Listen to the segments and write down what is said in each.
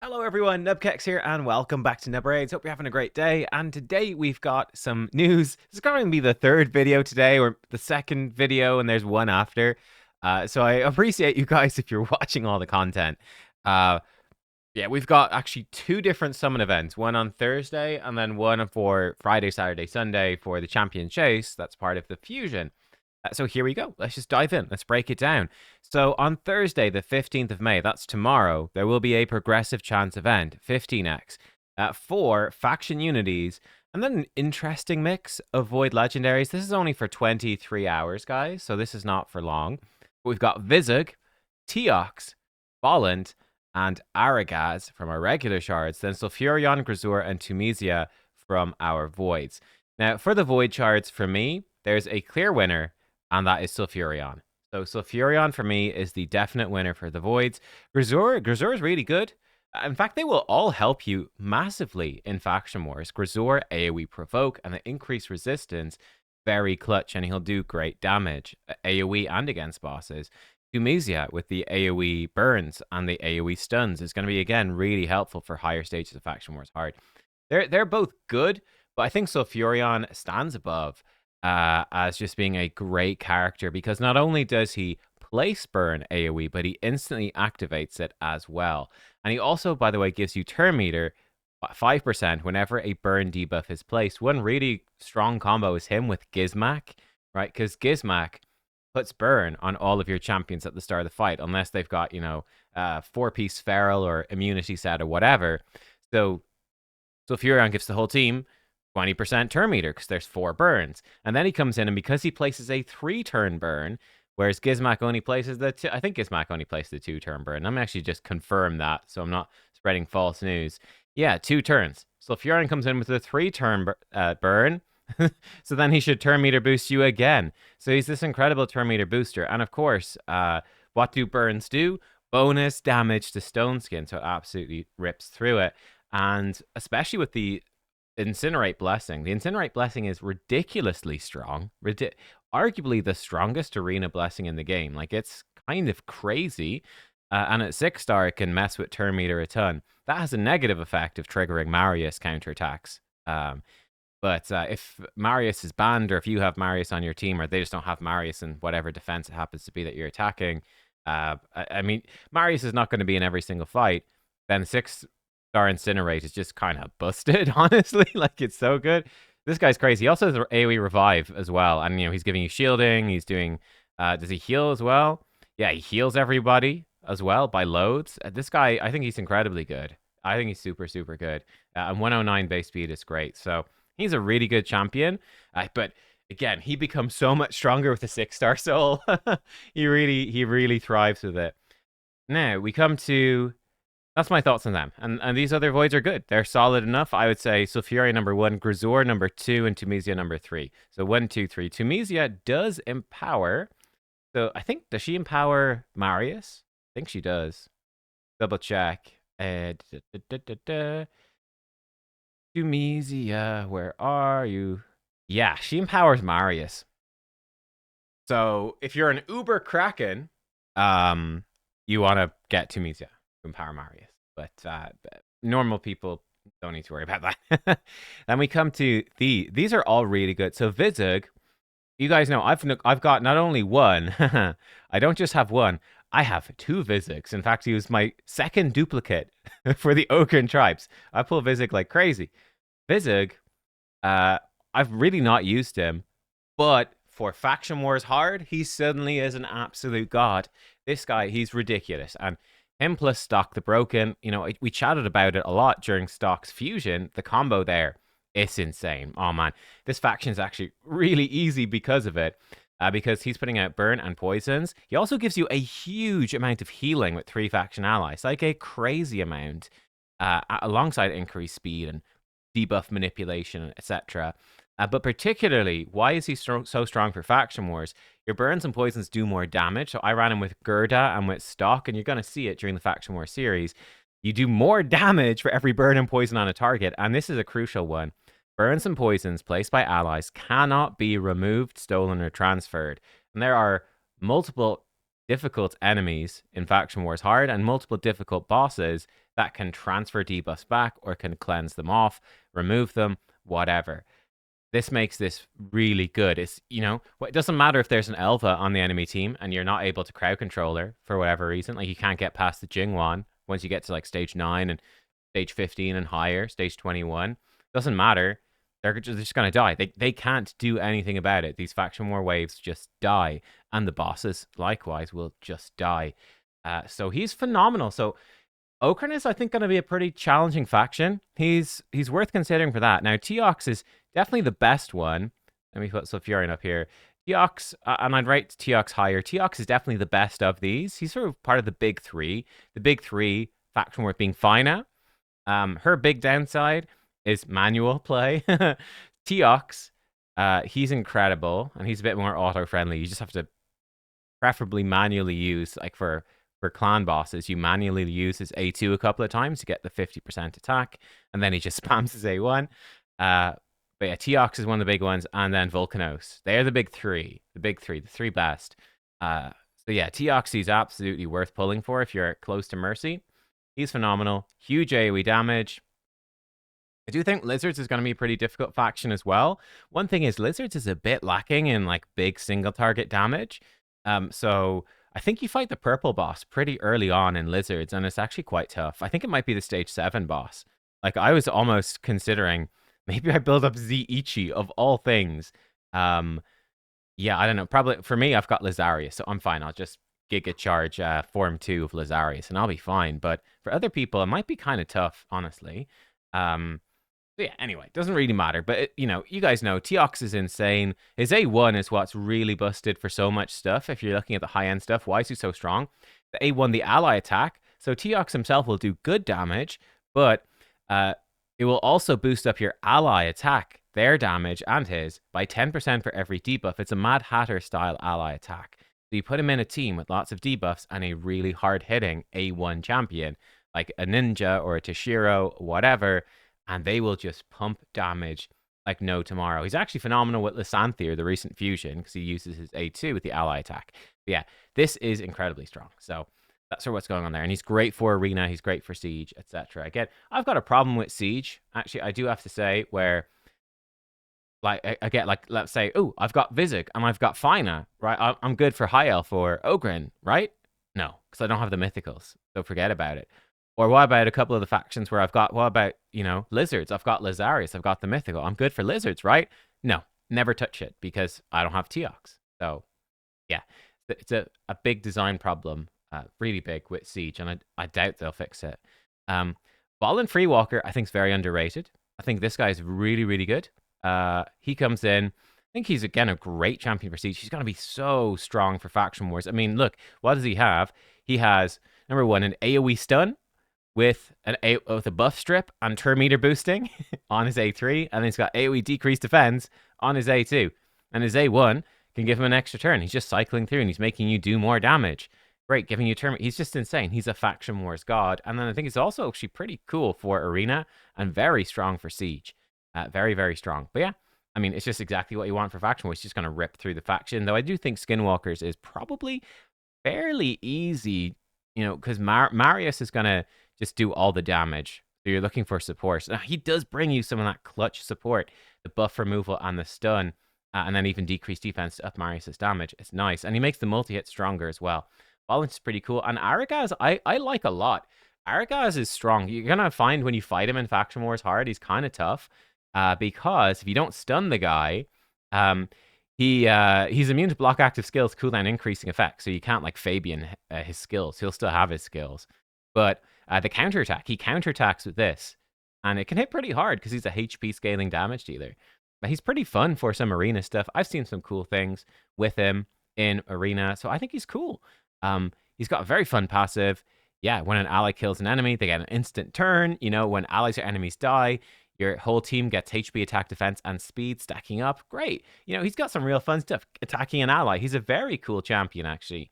Hello everyone, nubkeks here and welcome back to Nubraids. Hope you're having a great day. And today we've got some news. This is going to be the third video today, or the second video, and there's one after. So I appreciate you guys if you're watching all the content. Uh, yeah, we've got actually two different summon events, one on Thursday and then one for Friday, Saturday, Sunday for the Champion Chase. That's part of the Fusion. So here we go. Let's just dive in. Let's break it down. So on Thursday, the 15th of May, that's tomorrow, there will be a progressive chance event, 15x, for faction unities, and then an interesting mix of void legendaries. This is only for 23 hours, guys, so this is not for long. But we've got Vizug, Teox, Bolland, and Aragaz from our regular shards, then Sulfurion, Grazur, and Tumisia from our voids. Now, for the void shards, for me, there's a clear winner, and that is Sulfurion. So Sulfurion for me is the definite winner for the voids. Grazur is really good. In fact, they will all help you massively in Faction Wars. Grazur, AoE provoke, and the increased resistance, very clutch, and he'll do great damage, AoE and against bosses. Tumisia with the AoE burns and the AoE stuns is going to be, again, really helpful for higher stages of Faction Wars hard. They're both good, but I think Sulfurion stands above as just being a great character, because not only does he place burn AoE, but he instantly activates it as well. And he also, by the way, gives you turn meter 5% whenever a burn debuff is placed. One really strong combo is him with Gizmak, right? Because Gizmak puts burn on all of your champions at the start of the fight, unless they've got, 4-piece feral or immunity set or whatever. So Sulfurion gives the whole team 20% turn meter because there's 4 burns. And then he comes in, and because he places a 3-turn burn, whereas Gizmak only places I think Gizmak only places the 2-turn burn. I'm actually just confirm that, so I'm not spreading false news. Yeah, 2 turns. Sulfurion comes in with a 3-turn burn. So then he should turn meter boost you again. So he's this incredible turn meter booster. And of course, what do burns do? Bonus damage to Stone Skin. So it absolutely rips through it. And especially with the Incinerate Blessing. The Incinerate Blessing is ridiculously strong. Arguably the strongest arena blessing in the game. Like, it's kind of crazy. And at 6-star, it can mess with turn meter a ton. That has a negative effect of triggering Marius counterattacks. But if Marius is banned, or if you have Marius on your team, or they just don't have Marius in whatever defense it happens to be that you're attacking, I mean, Marius is not going to be in every single fight. Then 6-star Incinerate is just kind of busted, honestly. Like, it's so good. This guy's crazy. He also has AoE Revive as well. And, he's giving you shielding. He's doing... does he heal as well? Yeah, he heals everybody as well by loads. This guy, I think he's incredibly good. I think he's super, super good. And 109 base speed is great. So he's a really good champion. But again, he becomes so much stronger with the 6-star soul. He really thrives with it. Now, we come to... That's my thoughts on them. And these other voids are good. They're solid enough. I would say Sulfuria number 1, Grazur number 2, and Tumisia number 3. So 1, 2, 3. Tumisia does empower. So I think, does she empower Marius? I think she does. Double check. Tumisia, where are you? Yeah, she empowers Marius. So if you're an Uber Kraken, you want to get Tumisia. Empower Marius, but normal people don't need to worry about that. Then we come to these are all really good. So Vizug, you guys know I've got not only one, I don't just have one, I have 2 Vizugs. In fact, he was my second duplicate for the Ogren tribes. I pull Vizug like crazy. Vizug, I've really not used him, but for Faction Wars hard, he suddenly is an absolute god. This guy, he's ridiculous. And him plus Stock the Broken, we chatted about it a lot during Stock's Fusion. The combo there, it's insane. Oh man, this faction is actually really easy because of it. Because he's putting out burn and poisons. He also gives you a huge amount of healing with 3 faction allies, like a crazy amount, alongside increased speed and debuff manipulation, etc. But particularly, why is he so strong for Faction Wars? Your burns and poisons do more damage. So I ran him with Gerda and with Stock, and you're going to see it during the Faction Wars series. You do more damage for every burn and poison on a target, and this is a crucial one. Burns and poisons placed by allies cannot be removed, stolen, or transferred. And there are multiple difficult enemies in Faction Wars Hard and multiple difficult bosses that can transfer debuffs back or can cleanse them off, remove them, whatever. This makes this really good. It's, it doesn't matter if there's an Elva on the enemy team and you're not able to crowd control her for whatever reason. Like, you can't get past the Jingwan once you get to like stage 9 and stage 15 and higher, stage 21. Doesn't matter. They're just going to die. They can't do anything about it. These faction war waves just die. And the bosses, likewise, will just die. So he's phenomenal. So Okran is, I think, going to be a pretty challenging faction. He's worth considering for that. Now, Teox is definitely the best one. Let me put Sulfurion up here. Teox, and I'd rate Teox higher. Teox is definitely the best of these. He's sort of part of the big three. The big three faction worth being Fina. Her big downside is manual play. Teox, he's incredible, and he's a bit more auto-friendly. You just have to preferably manually use, like for clan bosses, you manually use his A2 a couple of times to get the 50% attack, and then he just spams his A1. But yeah, Teox is one of the big ones, and then Volcanos. They're the big three. The three best. So yeah, Teox is absolutely worth pulling for if you're close to Mercy. He's phenomenal. Huge AoE damage. I do think Lizards is going to be a pretty difficult faction as well. One thing is, Lizards is a bit lacking in like big single target damage. So I think you fight the purple boss pretty early on in Lizards, and it's actually quite tough. I think it might be the stage 7 boss. Like, I was almost considering maybe I build up Ichi of all things. Yeah, I don't know. Probably for me, I've got Lazarius, so I'm fine. I'll just Giga Charge Form 2 of Lazarius, and I'll be fine. But for other people, it might be kind of tough, honestly. So yeah, anyway, doesn't really matter. But, you guys know, Teox is insane. His A1 is what's really busted for so much stuff. If you're looking at the high-end stuff, why is he so strong? The A1, the ally attack. So Teox himself will do good damage, but it will also boost up your ally attack, their damage and his, by 10% for every debuff. It's a Mad Hatter-style ally attack. So you put him in a team with lots of debuffs and a really hard-hitting A1 champion, like a Ninja or a Toshiro, whatever, and they will just pump damage like no tomorrow. He's actually phenomenal with Lysanthier, the recent fusion, because he uses his A2 with the ally attack. But yeah, this is incredibly strong. So that's sort of what's going on there. And he's great for Arena, he's great for Siege, etc. Again, I've got a problem with Siege, actually, I do have to say, where like I get, like, let's say, oh, I've got Vizig and I've got Fina, right? I'm good for High Elf or Ogren, right? No, because I don't have the mythicals, so forget about it. Or what about a couple of the factions where what about, Lizards? I've got Lazarius, I've got the mythical. I'm good for Lizards, right? No, never touch it because I don't have Teox. So, yeah, it's a big design problem, really big with Siege, and I doubt they'll fix it. Ballin Freewalker, I think, is very underrated. I think this guy is really, really good. He comes in. I think he's, again, a great champion for Siege. He's going to be so strong for Faction Wars. I mean, look, what does he have? He has, number one, an AoE stun with a buff strip and turn meter boosting on his A3, and then he's got AoE decreased defense on his A2, and his A1 can give him an extra turn. He's just cycling through, and he's making you do more damage. Great, giving you turn. He's just insane. He's a Faction Wars god, and then I think he's also actually pretty cool for Arena and very strong for Siege. Very, very strong. But yeah, I mean, it's just exactly what you want for Faction Wars. He's just going to rip through the faction, though I do think Skinwalkers is probably fairly easy, because Marius is going to just do all the damage. So you're looking for support. Now, he does bring you some of that clutch support, the buff removal and the stun, and then even decreased defense to up Marius's damage. It's nice. And he makes the multi-hit stronger as well. Balance is pretty cool. And Aragaz, I like a lot. Aragaz is strong. You're going to find when you fight him in Faction Wars hard, he's kind of tough. Because if you don't stun the guy, he's immune to block active skills, cooldown increasing effects. So you can't, like, Fabian his skills. He'll still have his skills. But the counterattack, he counterattacks with this, and it can hit pretty hard because he's a HP scaling damage dealer. But he's pretty fun for some Arena stuff. I've seen some cool things with him in Arena, so I think he's cool. He's got a very fun passive. Yeah, when an ally kills an enemy, they get an instant turn. When allies or enemies die, your whole team gets HP, attack, defense, and speed stacking up. Great. He's got some real fun stuff attacking an ally. He's a very cool champion, actually.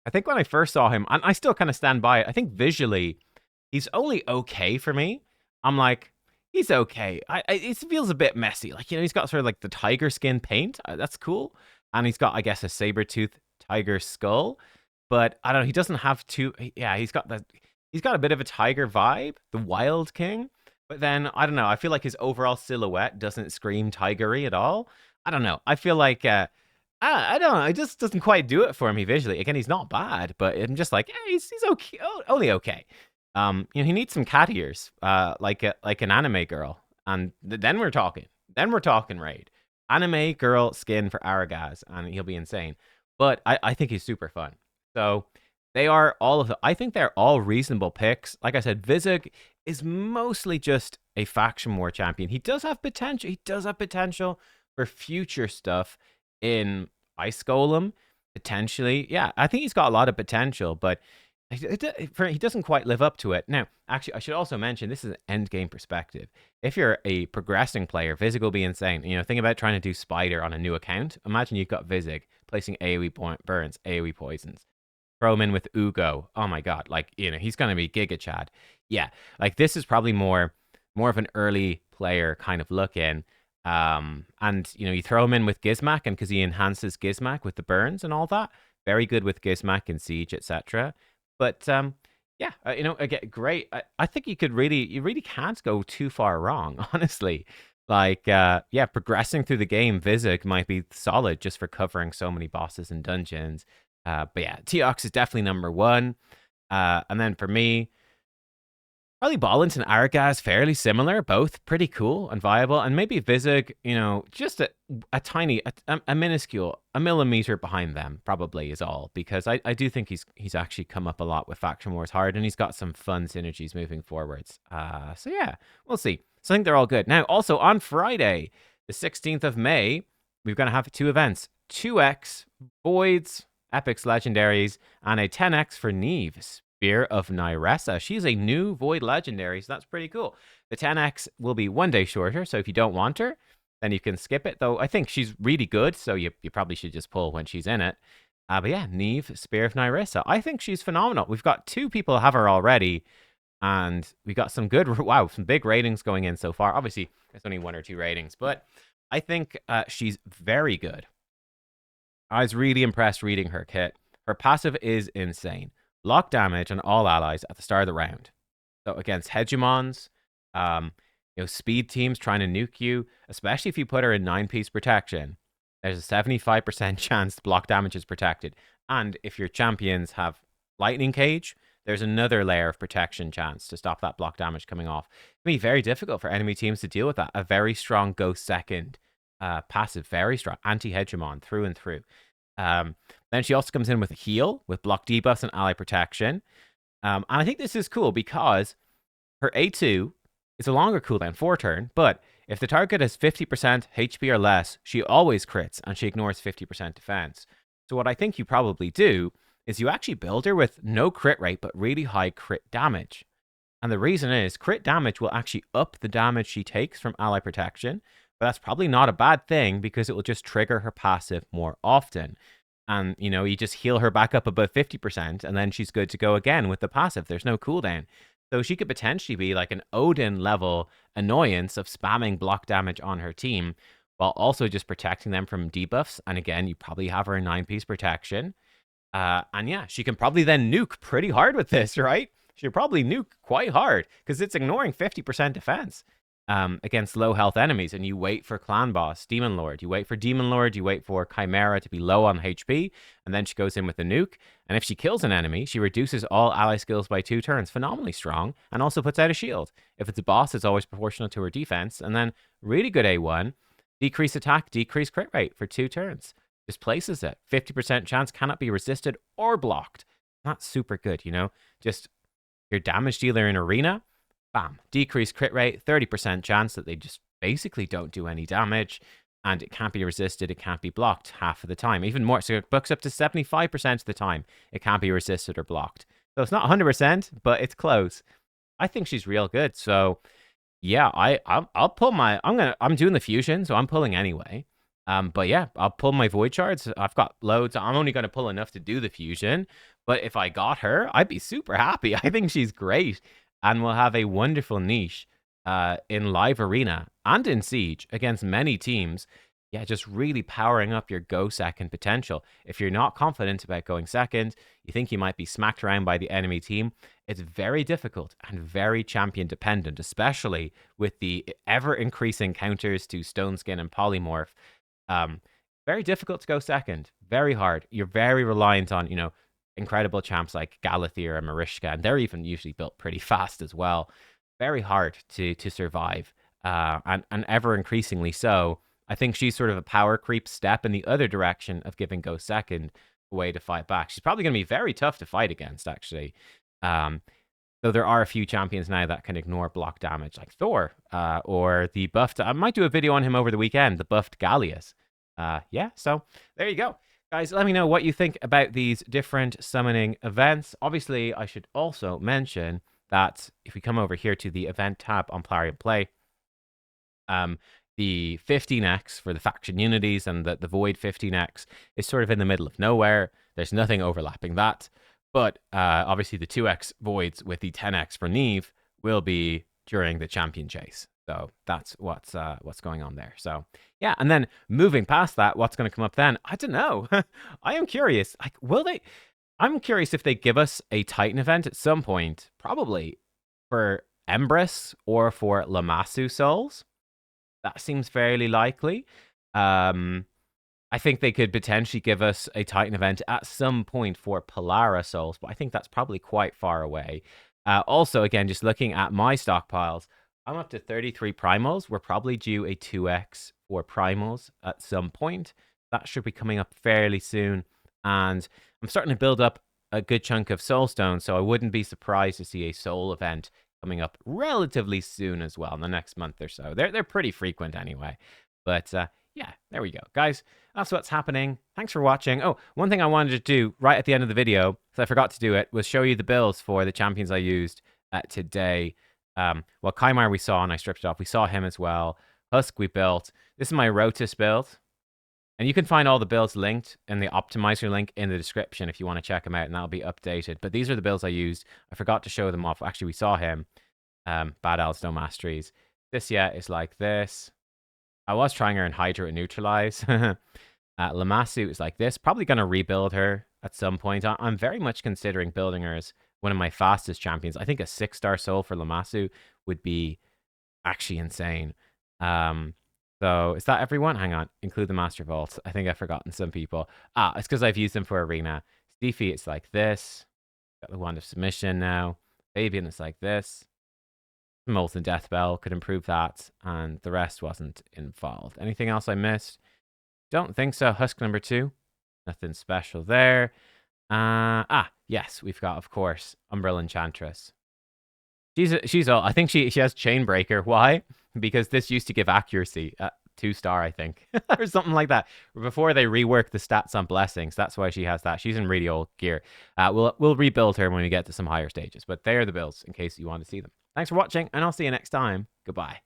I think when I first saw him, and I still kind of stand by it, I think visually, he's only okay for me. I'm like, he's okay. It feels a bit messy. Like, he's got sort of like the tiger skin paint. That's cool. And he's got, I guess, a saber-tooth tiger skull. But I don't know, he doesn't have he's got He's got a bit of a tiger vibe, the Wild King. But then I don't know. I feel like his overall silhouette doesn't scream tigery at all. I don't know. I feel like I don't know. It just doesn't quite do it for me visually. Again, he's not bad, but I'm just like, he's okay, only okay. He needs some cat ears, like an anime girl, and then we're talking. Then we're talking raid. Anime girl skin for Aragaz, and he'll be insane. But I think he's super fun. So they are all of the. I think they're all reasonable picks. Like I said, Vizig is mostly just a faction war champion. He does have potential. He does have potential for future stuff in Ice Golem, potentially. Yeah, I think he's got a lot of potential, but he doesn't quite live up to it. Now, actually, I should also mention this is an end game perspective. If you're a progressing player, Vizig will be insane. Think about trying to do Spider on a new account. Imagine you've got Vizig placing AoE burns, AoE poisons. Throw him in with Ugo. Oh my god, he's gonna be Giga Chad. Yeah, this is probably more of an early player kind of look in. And you throw him in with Gizmak, and because he enhances Gizmak with the burns and all that, very good with Gizmak and Siege, etc. But yeah, again, great. I think you really can't go too far wrong, honestly. Yeah, progressing through the game, Vizig might be solid just for covering so many bosses and dungeons. But yeah, Teox is definitely number one. And then for me, probably Ballint and Aragaz fairly similar, both pretty cool and viable, and maybe Vizig, just a tiny, a minuscule, a millimeter behind them probably is all, because I do think he's actually come up a lot with Faction Wars Hard, and he's got some fun synergies moving forwards. So yeah, we'll see. So I think they're all good. Now, also on Friday, the 16th of May, we're going to have 2 events: 2x Voids, Epics Legendaries, and a 10x for Neves. Spear of Nyressa. She's a new Void Legendary, so that's pretty cool. The 10x will be 1 day shorter, so if you don't want her, then you can skip it. Though I think she's really good, so you probably should just pull when she's in it. But yeah, Neve, Spear of Nyressa. I think she's phenomenal. We've got 2 people have her already, and we got some good, some big ratings going in so far. Obviously, there's only 1 or 2 ratings, but I think she's very good. I was really impressed reading her kit. Her passive is insane. Block damage on all allies at the start of the round. So against hegemons, speed teams trying to nuke you, especially if you put her in 9-piece protection, there's a 75% chance the block damage is protected. And if your champions have lightning cage, there's another layer of protection chance to stop that block damage coming off. It can be very difficult for enemy teams to deal with that. A very strong Ghost Second passive, very strong anti-hegemon through and through. Then she also comes in with a heal, with block debuffs and ally protection. And I think this is cool because her A2 is a longer cooldown, 4 turn, but if the target has 50% HP or less, she always crits and she ignores 50% defense. So what I think you probably do is you actually build her with no crit rate, but really high crit damage. And the reason is crit damage will actually up the damage she takes from ally protection, but that's probably not a bad thing because it will just trigger her passive more often. And, you just heal her back up above 50%, and then she's good to go again with the passive. There's no cooldown. So she could potentially be like an Odin level annoyance of spamming block damage on her team, while also just protecting them from debuffs. And again, you probably have her in 9-piece protection. And yeah, she can probably then nuke pretty hard with this, right? She'll probably nuke quite hard because it's ignoring 50% defense. Against low health enemies, and you wait for Clan Boss, Demon Lord. You wait for Demon Lord, you wait for Chimera to be low on HP, and then she goes in with the nuke. And if she kills an enemy, she reduces all ally skills by 2 turns, phenomenally strong, and also puts out a shield. If it's a boss, it's always proportional to her defense. And then really good A1, decrease attack, decrease crit rate for 2 turns. Just places it. 50% chance cannot be resisted or blocked. Not super good, Just your damage dealer in arena. Bam, decreased crit rate, 30% chance that they just basically don't do any damage, and it can't be resisted, it can't be blocked half of the time. Even more, so it books up to 75% of the time it can't be resisted or blocked. So it's not 100%, but it's close. I think she's real good. So yeah, I'll pull my, I'm doing the fusion, so I'm pulling anyway. But yeah, I'll pull my void shards. I've got loads. I'm only going to pull enough to do the fusion. But if I got her, I'd be super happy. I think she's great. And we'll have a wonderful niche in live arena and in siege against many teams. Yeah, just really powering up your go second potential. If you're not confident about going second, you think you might be smacked around by the enemy team, it's very difficult and very champion dependent, especially with the ever increasing counters to Stone Skin and Polymorph. Um, Very difficult to go second. Very hard. You're very reliant on, incredible champs like Galathir and Marishka, and they're even usually built pretty fast as well. Very hard to survive, and ever increasingly so. I think she's sort of a power creep step in the other direction of giving Go second a way to fight back. She's probably going to be very tough to fight against, actually. Um, Though there are a few champions now that can ignore block damage, like Thor, or the buffed. I might do a video on him over the weekend, the buffed Gallius. Yeah, so there you go. Guys, let me know what you think about these different summoning events. Obviously, I should also mention that if we come over here to the event tab on Plarium Play, the 15x for the faction unities and the Void 15x is sort of in the middle of nowhere. There's nothing overlapping that. But obviously the 2x voids with the 10x for Neve will be during the champion chase. So that's what's going on there. So yeah, and then moving past that, what's going to come up then? I don't know. I am curious. Like, will they? I'm curious if they give us a Titan event at some point, probably for Empress or for Lamassu Souls. That seems fairly likely. I think they could potentially give us a Titan event at some point for Polara Souls, but I think that's probably quite far away. Also, again, just looking at my stockpiles, I'm up to 33 primals. We're probably due a 2x for primals at some point. That should be coming up fairly soon. And I'm starting to build up a good chunk of soulstone, so I wouldn't be surprised to see a soul event coming up relatively soon as well in the next month or so. They're pretty frequent anyway. But yeah, there we go. Guys, that's what's happening. Thanks for watching. Oh, one thing I wanted to do right at the end of the video, because I forgot to do it, was show you the builds for the champions I used today. Well, Kymar we saw, and I stripped it off. We saw him as well. Husk we built. This is my Rotus build. And you can find all the builds linked in the optimizer link in the description if you want to check them out, and that'll be updated. But these are the builds I used. I forgot to show them off. Actually, we saw him. Bad Elstone Masteries. This, yeah, is like this. I was trying her in Hydra and Neutralize. Lamassu is like this. Probably going to rebuild her at some point. I'm very much considering building her as one of my fastest champions. I think a 6-star soul for Lamassu would be actually insane. So is that everyone? Hang on. Include the Master Vault. I think I've forgotten some people. It's because I've used them for Arena. Steefy, it's like this. Got the Wand of Submission now. Fabian, it's like this. Molten Deathbell could improve that, and the rest wasn't involved. Anything else I missed? Don't think so. Husk number 2. Nothing special there. Yes, we've got, of course, Umbral Enchantress. She's all. I think she has Chainbreaker. Why? Because this used to give accuracy at 2-star, I think, or something like that. Before they reworked the stats on blessings, that's why she has that. She's in really old gear. We'll rebuild her when we get to some higher stages, but they are the builds in case you want to see them. Thanks for watching, and I'll see you next time. Goodbye.